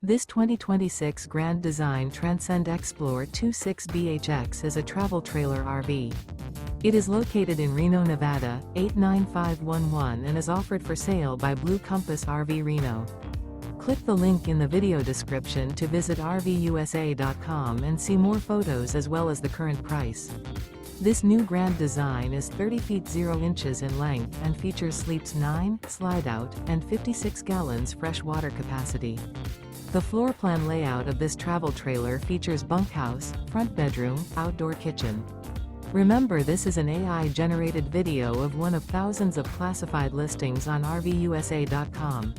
This 2026 Grand Design Transcend Xplor 26BHX is a travel trailer RV. It is located in Reno, Nevada, 89511 and is offered for sale by Blue Compass RV Reno. Click the link in the video description to visit RVUSA.com and see more photos as well as the current price. This new Grand Design is 30 feet 0 inches in length and features sleeps 9, slide-out, and 56 gallons fresh water capacity. The floor plan layout of this travel trailer features bunkhouse, front bedroom, outdoor kitchen. Remember, this is an AI-generated video of one of thousands of classified listings on RVUSA.com.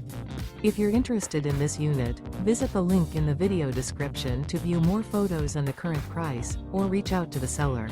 If you're interested in this unit, visit the link in the video description to view more photos and the current price, or reach out to the seller.